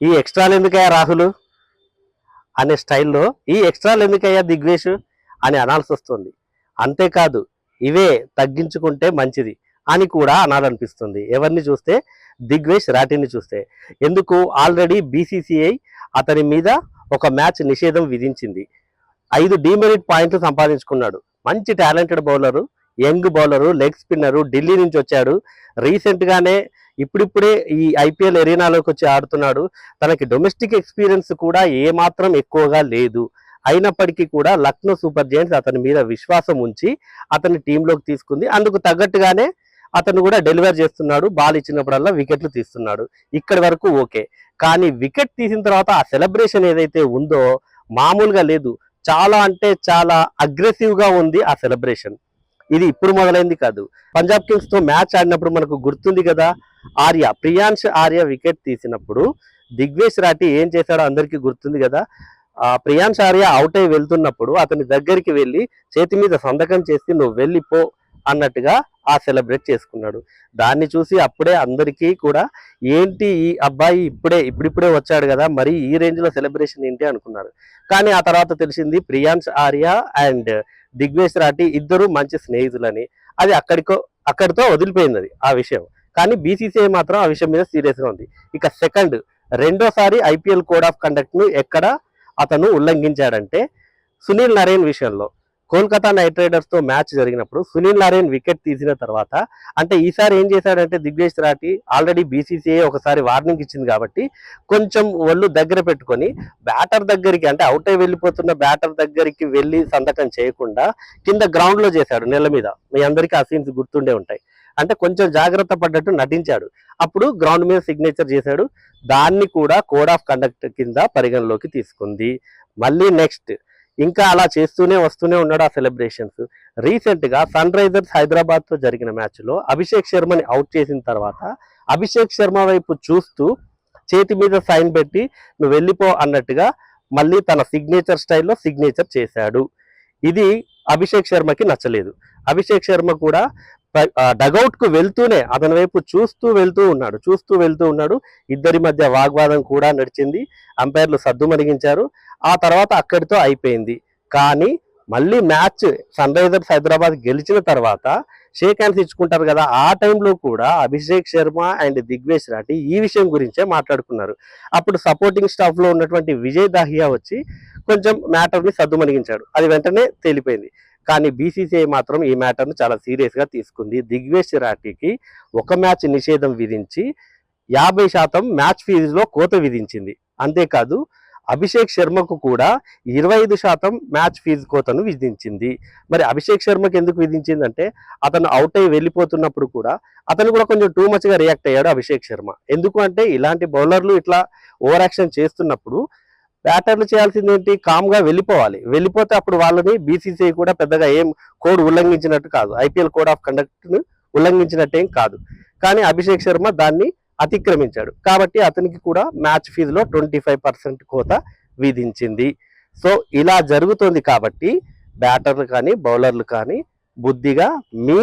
ఈ ఎక్స్ట్రాలు ఎందుకయ్యా రాహుల్ అనే స్టైల్లో ఈ ఎక్స్ట్రాలు ఎందుకయ్యా దిగ్వేష్ అని అనాల్సి వస్తుంది. అంతేకాదు ఇవే తగ్గించుకుంటే మంచిది అని కూడా అనాలనిపిస్తుంది ఎవరిని చూస్తే, దిగ్వేష్ రాఠీని చూస్తే. ఎందుకు, ఆల్రెడీ బీసీసీఐ అతని మీద ఒక మ్యాచ్ నిషేధం విధించింది. 5 డీమెరిట్ పాయింట్లు సంపాదించుకున్నాడు. మంచి talented bowler, young bowler, leg spinner, Delhi నుంచి వచ్చాడు. రీసెంట్గానే ఇప్పుడిప్పుడే ఈ ఐపీఎల్ ఎరీనాలోకి వచ్చి ఆడుతున్నాడు. తనకి డొమెస్టిక్ ఎక్స్పీరియన్స్ కూడా ఏమాత్రం ఎక్కువగా లేదు. అయినప్పటికీ కూడా లక్నో సూపర్ జైంట్స్ అతని మీద విశ్వాసం ఉంచి అతని టీంలోకి తీసుకుంది. అందుకు తగ్గట్టుగానే అతను కూడా డెలివర్ చేస్తున్నాడు. బాల్ ఇచ్చినప్పుడల్లా వికెట్లు తీస్తున్నాడు. ఇక్కడి వరకు ఓకే. కానీ వికెట్ తీసిన తర్వాత ఆ సెలబ్రేషన్ ఏదైతే ఉందో మామూలుగా లేదు. చాలా అంటే చాలా అగ్రెసివ్గా ఉంది ఆ సెలబ్రేషన్. ఇది ఇప్పుడు మొదలైంది కాదు. పంజాబ్ కింగ్స్ తో మ్యాచ్ ఆడినప్పుడు మనకు గుర్తుంది కదా, ప్రియాంశ్ ఆర్య వికెట్ తీసినప్పుడు దిగ్వేష్ రాఠీ ఏం చేశాడో అందరికీ గుర్తుంది కదా. ప్రియాంశ్ ఆర్య అవుట్ అయి వెళ్తున్నప్పుడు అతని దగ్గరికి వెళ్ళి చేతి మీద సంతకం చేసి నువ్వు వెళ్ళిపో అన్నట్టుగా సెలబ్రేట్ చేసుకున్నాడు. దాన్ని చూసి అప్పుడే అందరికీ కూడా ఏంటి ఈ అబ్బాయి ఇప్పుడిప్పుడే వచ్చాడు కదా, మరి ఈ రేంజ్ లో సెలబ్రేషన్ ఏంటి అనుకున్నారు. కానీ ఆ తర్వాత తెలిసింది ప్రియాంశ్ ఆర్య అండ్ దిగ్వేష్ రాఠీ ఇద్దరు మంచి స్నేహితులని. అది అక్కడితో వదిలిపోయింది ఆ విషయం. కానీ బీసీసీఐ మాత్రం ఆ విషయం మీద సీరియస్ గా ఉంది. ఇక రెండోసారి ఐపీఎల్ కోడ్ ఆఫ్ కండక్ట్ ను ఎక్కడ అతను ఉల్లంఘించాడంటే సునీల్ నరేన్ విషయంలో. కోల్కతా నైట్ రైడర్స్ తో మ్యాచ్ జరిగినప్పుడు సునీల్ నరేన్ వికెట్ తీసిన తర్వాత, అంటే ఈసారి ఏం చేశాడంటే దిగ్వేష్ రాఠీ ఆల్రెడీ బీసీసీఐ ఒకసారి వార్నింగ్ ఇచ్చింది కాబట్టి కొంచెం ఒళ్ళు దగ్గర పెట్టుకొని బ్యాటర్ దగ్గరికి, అంటే అవుట్ అయి వెళ్ళిపోతున్న బ్యాటర్ దగ్గరికి వెళ్ళి సంతకం చేయకుండా కింద గ్రౌండ్ లో చేశాడు, నెల మీద. మీ అందరికీ ఆ సీన్స్ గుర్తుండే ఉంటాయి. అంటే కొంచెం జాగ్రత్త పడ్డట్టు నటించాడు. అప్పుడు గ్రౌండ్ మీద సిగ్నేచర్ చేశాడు. దాన్ని కూడా కోడ్ ఆఫ్ కండక్ట్ కింద పరిగణలోకి తీసుకుంది. మళ్ళీ నెక్స్ట్ ఇంకా అలా వస్తూనే ఉన్నాడు ఆ సెలబ్రేషన్స్. రీసెంట్ గా సన్ రైజర్స్ హైదరాబాద్ తో జరిగిన మ్యాచ్ లో అభిషేక్ శర్మని అవుట్ చేసిన తర్వాత అభిషేక్ శర్మ వైపు చూస్తూ చేతి మీద సైన్ పెట్టి నువ్వు వెళ్ళిపో అన్నట్టుగా మళ్ళీ తన సిగ్నేచర్ స్టైల్లో సిగ్నేచర్ చేశాడు. ఇది అభిషేక్ శర్మకి నచ్చలేదు. అభిషేక్ శర్మ కూడా డగౌట్ కు వెళ్తూనే అతని వైపు చూస్తూ వెళ్తూ ఉన్నాడు. ఇద్దరి మధ్య వాగ్వాదం కూడా నడిచింది. అంపైర్లు సద్దుమణిగించారు. ఆ తర్వాత అక్కడితో అయిపోయింది. కానీ మళ్ళీ మ్యాచ్ సన్ రైజర్స్ హైదరాబాద్ గెలిచిన తర్వాత షేక్ హ్యాండ్స్ ఇచ్చుకుంటారు కదా, ఆ టైంలో కూడా అభిషేక్ శర్మ అండ్ దిగ్వేష్ రాఠీ ఈ విషయం గురించే మాట్లాడుకున్నారు. అప్పుడు సపోర్టింగ్ స్టాఫ్ లో ఉన్నటువంటి విజయ్ దాహియా వచ్చి కొంచెం మ్యాటర్ ని సద్దుమణిగించాడు. అది వెంటనే తేలిపోయింది. కానీ బీసీసీఐ మాత్రం ఈ మ్యాటర్ను చాలా సీరియస్ గా తీసుకుంది. దిగ్వేష్ రాఠీకి ఒక మ్యాచ్ నిషేధం విధించి 50% మ్యాచ్ ఫీజులో కోత విధించింది. అంతేకాదు అభిషేక్ శర్మకు కూడా 25% మ్యాచ్ ఫీజు కోతను విధించింది. మరి అభిషేక్ శర్మకి ఎందుకు విధించిందంటే అతను అవుట్ అయి వెళ్ళిపోతున్నప్పుడు కూడా అతను కూడా కొంచెం టూ మచ్ గా రియాక్ట్ అయ్యాడు అభిషేక్ శర్మ. ఎందుకు అంటే ఇలాంటి బౌలర్లు ఇట్లా ఓవర్ యాక్షన్ చేస్తున్నప్పుడు బ్యాటర్లు చేయాల్సింది ఏంటి, కామ్ గా వెళ్ళిపోతే అప్పుడు వాళ్ళని బీసీసీఐ కూడా పెద్దగా ఏం కోడ్ ఉల్లంఘించినట్టు కాదు, ఐపీఎల్ కోడ్ ఆఫ్ కండక్ట్ ను ఉల్లంఘించినట్టేం కాదు. కానీ అభిషేక్ శర్మ దాన్ని అతిక్రమించాడు కాబట్టి అతనికి కూడా మ్యాచ్ ఫీజులో 25% కోత విధించింది. సో ఇలా జరుగుతుంది కాబట్టి బ్యాటర్లు కానీ బౌలర్లు కానీ బుద్ధిగా మీ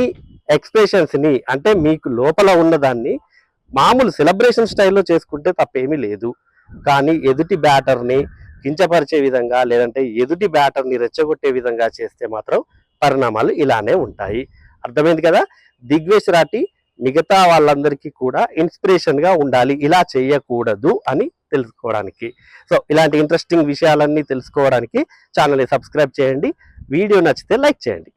ఎక్స్ప్రెషన్స్ ని, అంటే మీకు లోపల ఉన్నదాన్ని మామూలు సెలబ్రేషన్ స్టైల్లో చేసుకుంటే తప్పేమీ లేదు. కానీ ఎదుటి బ్యాటర్ని కించపరిచే విధంగా లేదంటే ఎదుటి బ్యాటర్ని రెచ్చగొట్టే విధంగా చేస్తే మాత్రం పరిణామాలు ఇలానే ఉంటాయి. అర్థమైంది కదా. దిగ్వేష్ రాఠీ మిగతా వాళ్ళందరికీ కూడా ఇన్స్పిరేషన్ గా ఉండాలి, ఇలా చేయకూడదు అని తెలుసుకోవడానికి. సో ఇలాంటి ఇంట్రెస్టింగ్ విషయాలన్నీ తెలుసుకోవడానికి ఛానల్ని సబ్స్క్రైబ్ చేయండి. వీడియో నచ్చితే లైక్ చేయండి.